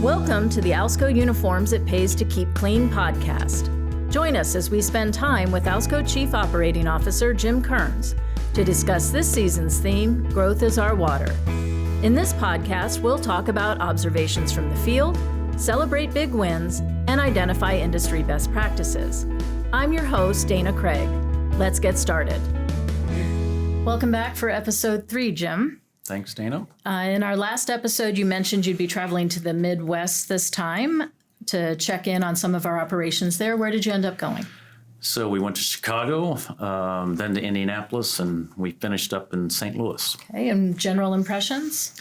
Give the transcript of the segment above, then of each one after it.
Welcome to the Alsco Uniforms It Pays to Keep Clean podcast. Join us as we spend time with Alsco Chief Operating Officer Jim Kearns to discuss this season's theme, Growth is Our Water. In this podcast, we'll talk about observations from the field, celebrate big wins, and identify industry best practices. I'm your host, Dana Craig. Let's get started. Welcome back for episode 3, Jim. Thanks, Dana. In our last episode, you mentioned you'd be traveling to the Midwest this time to check in on some of our operations there. Where did you end up going? So we went to Chicago, then to Indianapolis, and we finished up in St. Louis. Okay, and general impressions?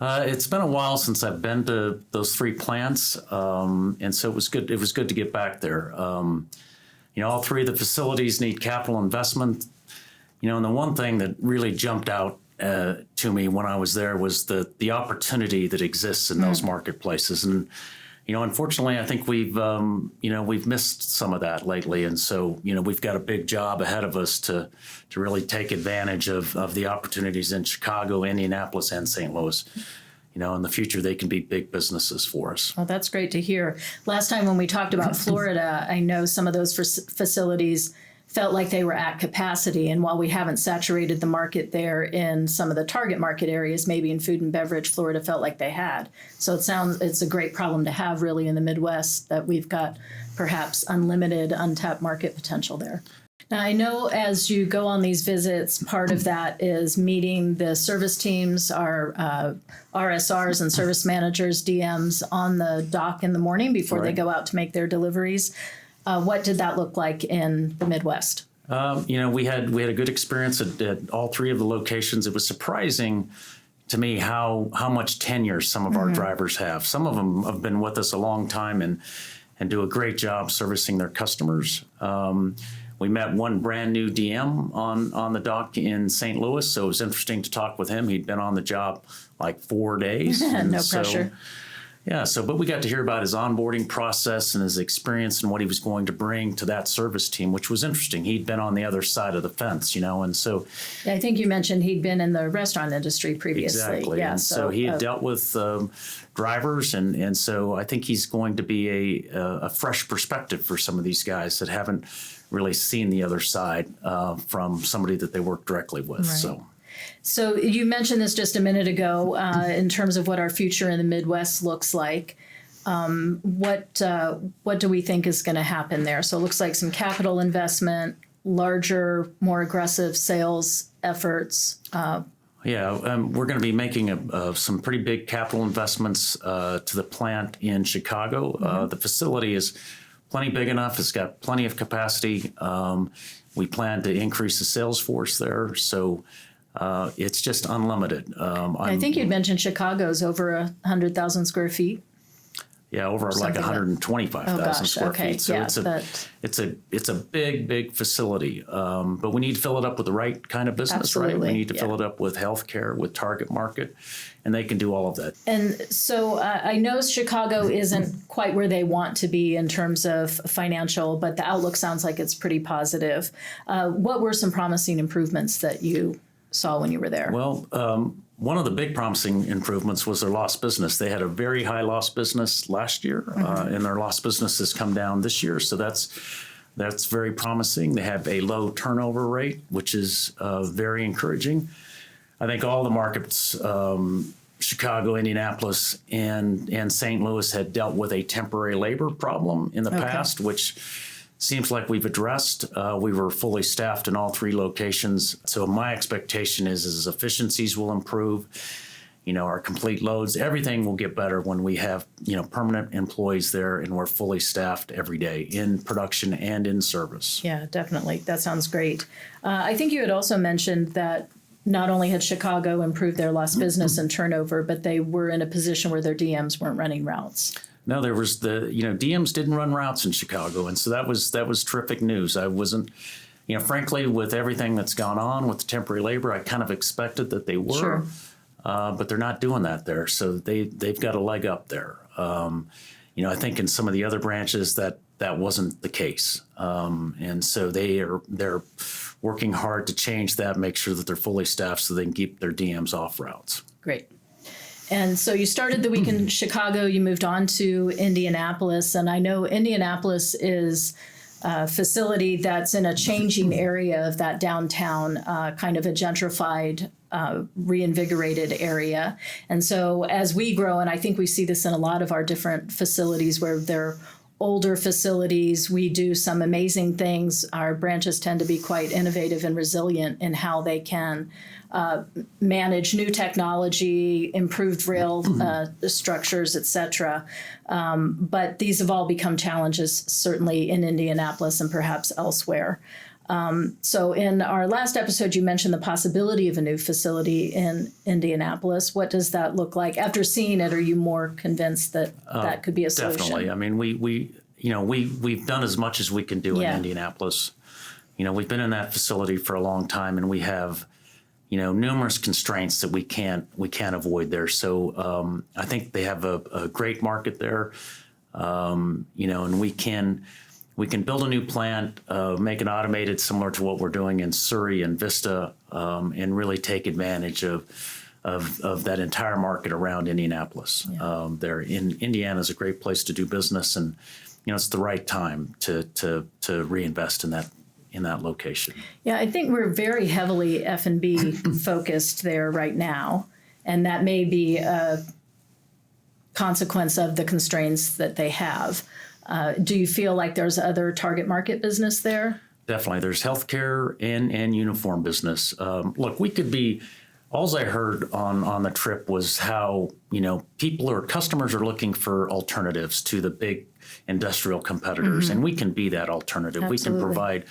It's been a while since I've been to those 3 plants, and so it was good. It was good to get back there. All 3 of the facilities need capital investment. And the one thing that really jumped out to me when I was there was the opportunity that exists in those marketplaces. And, unfortunately, I think we've missed some of that lately. And so, we've got a big job ahead of us to really take advantage of the opportunities in Chicago, Indianapolis, and St. Louis. In the future, they can be big businesses for us. Well, that's great to hear. Last time when we talked about Florida, I know some of those facilities felt like they were at capacity. And while we haven't saturated the market there in some of the target market areas, maybe in food and beverage, Florida felt like they had. So it's a great problem to have really in the Midwest that we've got perhaps unlimited untapped market potential there. Now, I know as you go on these visits, part of that is meeting the service teams, our RSRs and service managers, DMs on the dock in the morning before they go out to make their deliveries. What did that look like in the Midwest? We had a good experience at all 3 of the locations. It was surprising to me how much tenure some of our drivers have. Some of them have been with us a long time and do a great job servicing their customers. We met one brand new DM on the dock in St. Louis, so it was interesting to talk with him. He'd been on the job like 4 days. No pressure. Yeah, but we got to hear about his onboarding process and his experience and what he was going to bring to that service team, which was interesting. He'd been on the other side of the fence, and so. Yeah, I think you mentioned he'd been in the restaurant industry previously. Exactly, yeah, and so he had dealt with drivers, and so I think he's going to be a fresh perspective for some of these guys that haven't really seen the other side from somebody that they work directly with, right. So you mentioned this just a minute ago in terms of what our future in the Midwest looks like. What do we think is going to happen there? So it looks like some capital investment, larger, more aggressive sales efforts. We're going to be making some pretty big capital investments to the plant in Chicago. The facility is plenty big enough. It's got plenty of capacity. We plan to increase the sales force there. So it's just unlimited. I think you'd mentioned Chicago's over 100,000 square feet. Yeah, over like 125,000 square feet. So it's a big facility. But we need to fill it up with the right kind of business, Absolutely. Right? We need to fill it up with healthcare, with target market, and they can do all of that. And so I know Chicago isn't quite where they want to be in terms of financial, but the outlook sounds like it's pretty positive. What were some promising improvements that you saw when you were there? Well, one of the big promising improvements was their lost business. They had a very high lost business last year, and their lost business has come down this year. So that's very promising. They have a low turnover rate, which is very encouraging. I think all the markets, Chicago, Indianapolis, and St. Louis had dealt with a temporary labor problem in the past, which seems like we've addressed. We were fully staffed in all 3 locations. So my expectation is efficiencies will improve. Our complete loads, everything will get better when we have, permanent employees there and we're fully staffed every day in production and in service. Yeah, definitely. That sounds great. I think you had also mentioned that not only had Chicago improved their lost business and turnover, but they were in a position where their DMs weren't running routes. No, there was DMs didn't run routes in Chicago. And so that was terrific news. I wasn't, frankly, with everything that's gone on with the temporary labor, I kind of expected that they were, but they're not doing that there. So they've got a leg up there. I think in some of the other branches that wasn't the case. And so they're working hard to change that, make sure that they're fully staffed so they can keep their DMs off routes. Great. And so you started the week in Chicago, you moved on to Indianapolis, and I know Indianapolis is a facility that's in a changing area of that downtown, kind of a gentrified, reinvigorated area. And so as we grow, and I think we see this in a lot of our different facilities where they're older facilities, we do some amazing things. Our branches tend to be quite innovative and resilient in how they can manage new technology, improved rail structures, et cetera. But these have all become challenges, certainly in Indianapolis and perhaps elsewhere. So in our last episode, you mentioned the possibility of a new facility in Indianapolis. What does that look like? After seeing it, are you more convinced that that could be a solution? Definitely. I mean, we've done as much as we can do in Indianapolis. We've been in that facility for a long time, and we have numerous constraints that we can't avoid there. So I think they have a great market there, and we can build a new plant, make it automated, similar to what we're doing in Surrey and Vista, and really take advantage of that entire market around Indianapolis. There in Indiana is a great place to do business, and it's the right time to reinvest in that location. Yeah, I think we're very heavily F&B focused there right now, and that may be a consequence of the constraints that they have. Do you feel like there's other target market business there? Definitely. There's healthcare and uniform business. Look, we could be, all I heard on the trip was how, people or customers are looking for alternatives to the big industrial competitors, and we can be that alternative. Absolutely. We can provide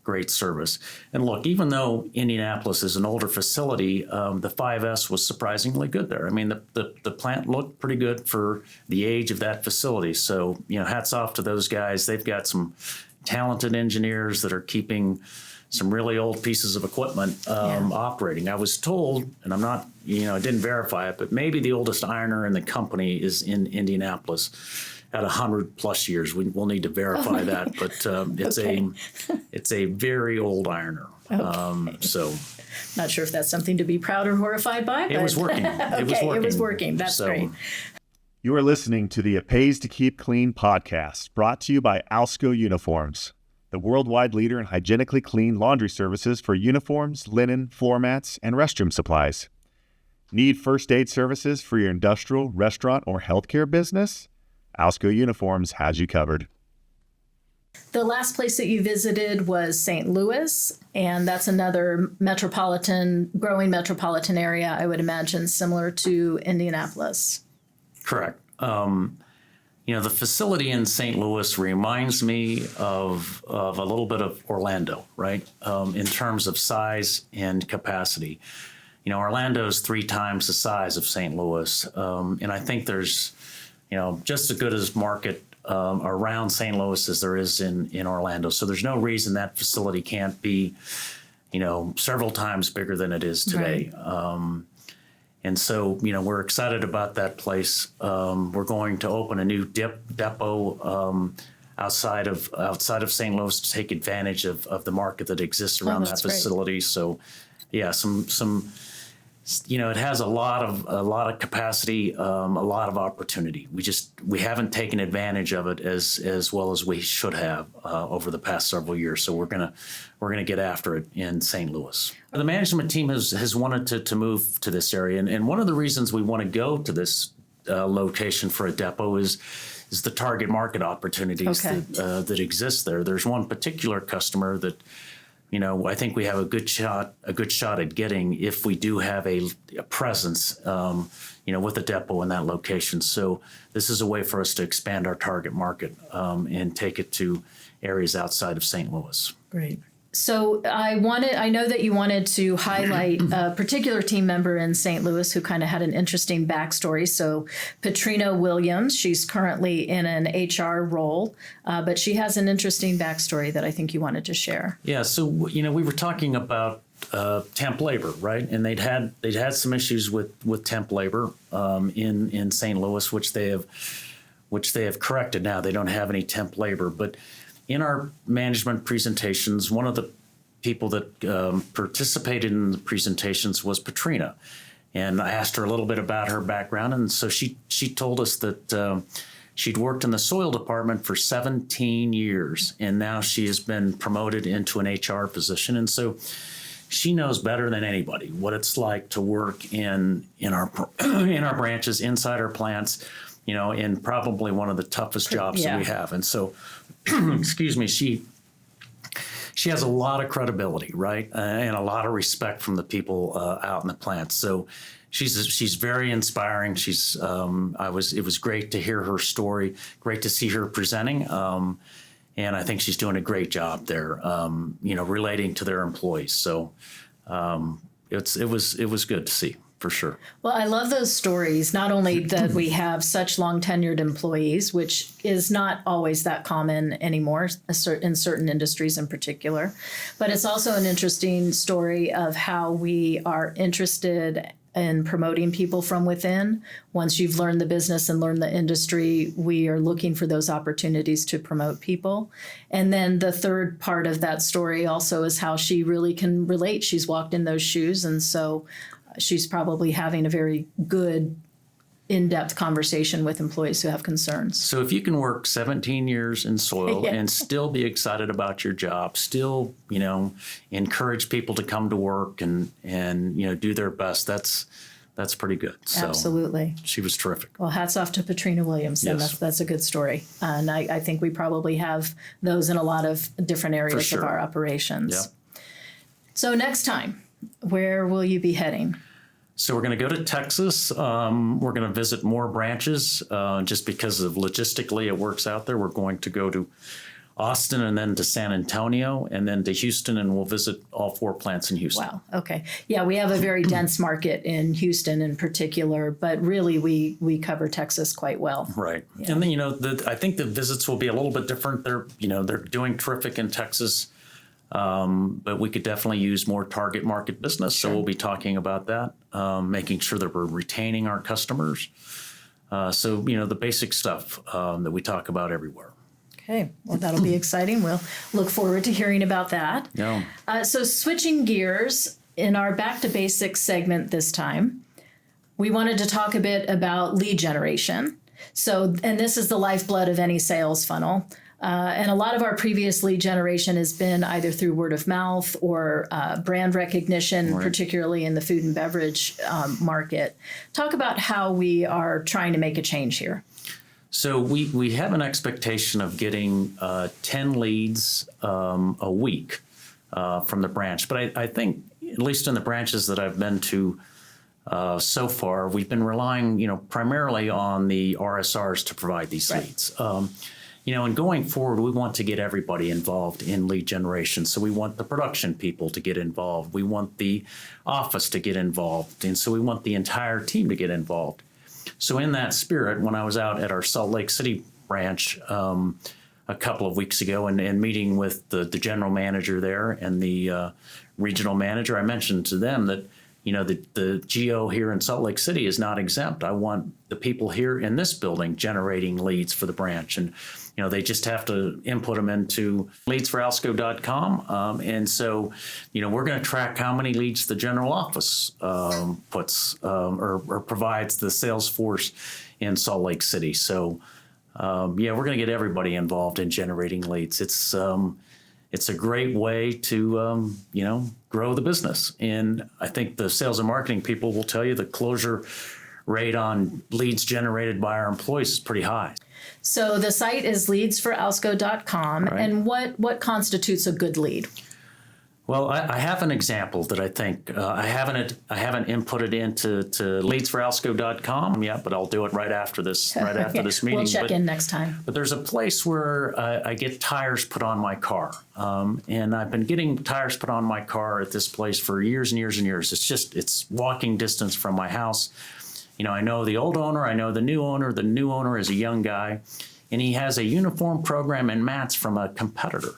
great service. And look, even though Indianapolis is an older facility, the 5S was surprisingly good there. I mean, the plant looked pretty good for the age of that facility. So, hats off to those guys. They've got some talented engineers that are keeping some really old pieces of equipment operating. I was told, and I'm not, I didn't verify it, but maybe the oldest ironer in the company is in Indianapolis at 100+ years. We'll need to verify that, but it's a very old ironer. So not sure if that's something to be proud or horrified by. It was working. It was working. That's great. You are listening to the It Pays to Keep Clean podcast, brought to you by Alsco Uniforms, the worldwide leader in hygienically clean laundry services for uniforms, linen, floor mats, and restroom supplies. Need first aid services for your industrial, restaurant, or healthcare business? Alsco Uniforms has you covered. The last place that you visited was St. Louis, and that's another growing metropolitan area, I would imagine, similar to Indianapolis. Correct. The facility in St. Louis reminds me of a little bit of Orlando, right? In terms of size and capacity. Orlando is 3 times the size of St. Louis, and I think there's just as good as market around St. Louis as there is in Orlando. So there's no reason that facility can't be, several times bigger than it is today. Right. And so, we're excited about that place. We're going to open a new depot outside of St. Louis to take advantage of the market that exists around that facility. Great. So, yeah, some. It has a lot of capacity, a lot of opportunity. We haven't taken advantage of it as well as we should have over the past several years. So we're gonna get after it in St. Louis. The management team has wanted to move to this area, and one of the reasons we want to go to this location for a depot is the target market opportunities that exist there. There's one particular customer that, I think we have a good shot at getting if we do have a presence, with a depot in that location. So this is a way for us to expand our target market and take it to areas outside of St. Louis. Great. So I know that you wanted to highlight a particular team member in St. Louis who kind of had an interesting backstory. So Patrina Williams, she's currently in an HR role, but she has an interesting backstory that I think you wanted to share. Yeah. So, we were talking about temp labor, right? And they'd had some issues with temp labor in St. Louis, which they have corrected now. They don't have any temp labor, but in our management presentations, one of the people that participated in the presentations was Patrina. And I asked her a little bit about her background, and so she told us that she'd worked in the soil department for 17 years, and now she has been promoted into an HR position. And so she knows better than anybody what it's like to work in our in our branches, inside our plants, in probably one of the toughest jobs that we have. And so, excuse me, she has a lot of credibility, right, and a lot of respect from the people out in the plants. So she's very inspiring. It was great to hear her story, great to see her presenting, and I think she's doing a great job there, relating to their employees. So it was good to see. For sure. Well, I love those stories, not only that we have such long tenured employees, which is not always that common anymore in certain industries in particular, but it's also an interesting story of how we are interested in promoting people from within. Once you've learned the business and learned the industry, we are looking for those opportunities to promote people. And then the third part of that story also is how she really can relate. She's walked in those shoes, and so she's probably having a very good, in-depth conversation with employees who have concerns. So if you can work 17 years in soil and still be excited about your job, still, encourage people to come to work and do their best, that's pretty good. So absolutely. She was terrific. Well, hats off to Patrina Williamson. Yes. That's a good story. And I think we probably have those in a lot of different areas of our operations. Yep. So next time, where will you be heading? So we're going to go to Texas. We're going to visit more branches just because of logistically it works out there. We're going to go to Austin and then to San Antonio and then to Houston, and we'll visit all 4 plants in Houston. Wow. Okay. Yeah, we have a very dense market in Houston in particular, but really we cover Texas quite well. Right. Yeah. And then, I think the visits will be a little bit different. They're doing terrific in Texas. But we could definitely use more target market business. Sure. So we'll be talking about that, making sure that we're retaining our customers. So the basic stuff that we talk about everywhere. Okay. Well, that'll be exciting. We'll look forward to hearing about that. Yeah. So switching gears in our Back to Basics segment this time, we wanted to talk a bit about lead generation. And this is the lifeblood of any sales funnel. And a lot of our previous lead generation has been either through word of mouth or brand recognition, right, particularly in the food and beverage market. Talk about how we are trying to make a change here. So we have an expectation of getting 10 leads a week from the branch. But I think, at least in the branches that I've been to so far, we've been relying, primarily on the RSRs to provide these leads. And going forward, we want to get everybody involved in lead generation. So we want the production people to get involved. We want the office to get involved. And so we want the entire team to get involved. So in that spirit, when I was out at our Salt Lake City branch a couple of weeks ago and meeting with the general manager there and the regional manager, I mentioned to them that, the GO here in Salt Lake City is not exempt. I want the people here in this building generating leads for the branch. And they just have to input them into leadsforalsco.com. And so, we're going to track how many leads the general office puts or provides the sales force in Salt Lake City. So, we're going to get everybody involved in generating leads. It's a great way to, grow the business. And I think the sales and marketing people will tell you the closure rate on leads generated by our employees is pretty high. So the site is leadsforalsco.com. Right. And what constitutes a good lead? Well, I have an example that I think I haven't inputted into leadsforalsco.com yet, but I'll do it right after this this meeting. We'll check in next time. But there's a place where I get tires put on my car, and I've been getting tires put on my car at this place for years and years and years. It's walking distance from my house. I know the old owner, I know the new owner. The new owner is a young guy, and he has a uniform program and mats from a competitor.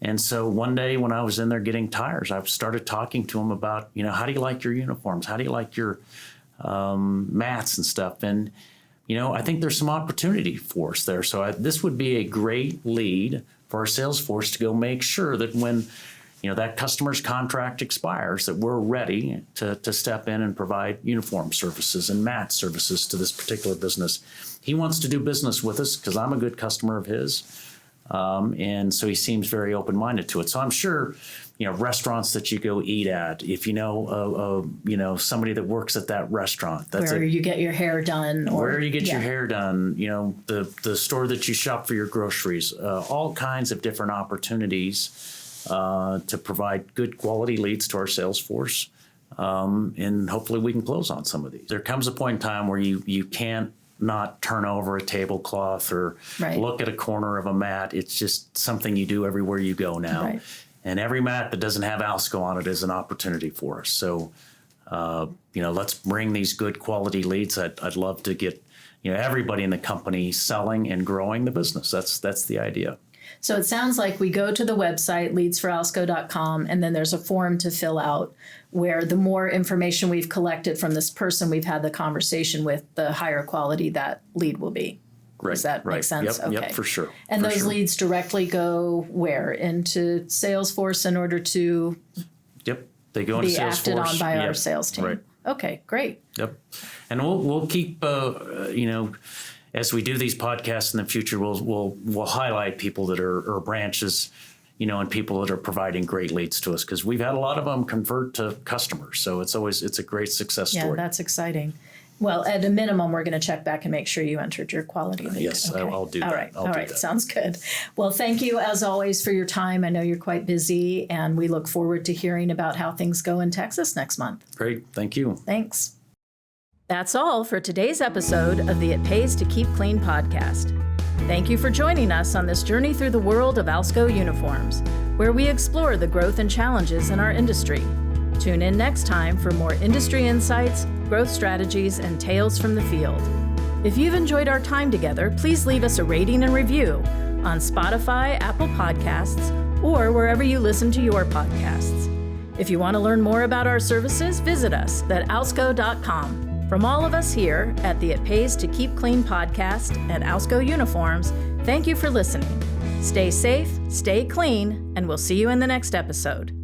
And so one day when I was in there getting tires, I started talking to him about, how do you like your uniforms? How do you like your mats and stuff? And, I think there's some opportunity for us there. So this would be a great lead for our sales force to go make sure that when, that customer's contract expires, that we're ready to step in and provide uniform services and mat services to this particular business. He wants to do business with us because I'm a good customer of his. And so he seems very open-minded to it. So I'm sure, restaurants that you go eat at, if somebody that works at that restaurant, that's where you get your hair done, or where you get your hair done, the store that you shop for your groceries, all kinds of different opportunities to provide good quality leads to our sales force. And hopefully we can close on some of these. There comes a point in time where you can't not turn over a tablecloth or look at a corner of a mat. It's just something you do everywhere you go now. Right. And every mat that doesn't have Alsco on it is an opportunity for us. So, let's bring these good quality leads. I'd love to get, everybody in the company selling and growing the business. That's the idea. So it sounds like we go to the website, leadsforalsco.com, and then there's a form to fill out where the more information we've collected from this person we've had the conversation with, the higher quality that lead will be. Right, Does that make sense? Yep, okay. Yep, for sure. And for those sure. leads directly go where? Into Salesforce in order to they go into be Salesforce. acted on by our sales team. Right. Okay, great. Yep. And we'll keep as we do these podcasts in the future, we'll highlight people that are branches, and people that are providing great leads to us, because we've had a lot of them convert to customers. So it's a great success story. Yeah, that's exciting. Well, at a minimum, we're going to check back and make sure you entered your quality lead. Yes, okay. I'll do that. All right. I'll do that. Sounds good. Well, thank you as always for your time. I know you're quite busy, and we look forward to hearing about how things go in Texas next month. Great. Thank you. Thanks. That's all for today's episode of the It Pays to Keep Clean podcast. Thank you for joining us on this journey through the world of Alsco uniforms, where we explore the growth and challenges in our industry. Tune in next time for more industry insights, growth strategies, and tales from the field. If you've enjoyed our time together, please leave us a rating and review on Spotify, Apple Podcasts, or wherever you listen to your podcasts. If you want to learn more about our services, visit us at alsco.com. From all of us here at the It Pays to Keep Clean podcast and Alsco Uniforms, thank you for listening. Stay safe, stay clean, and we'll see you in the next episode.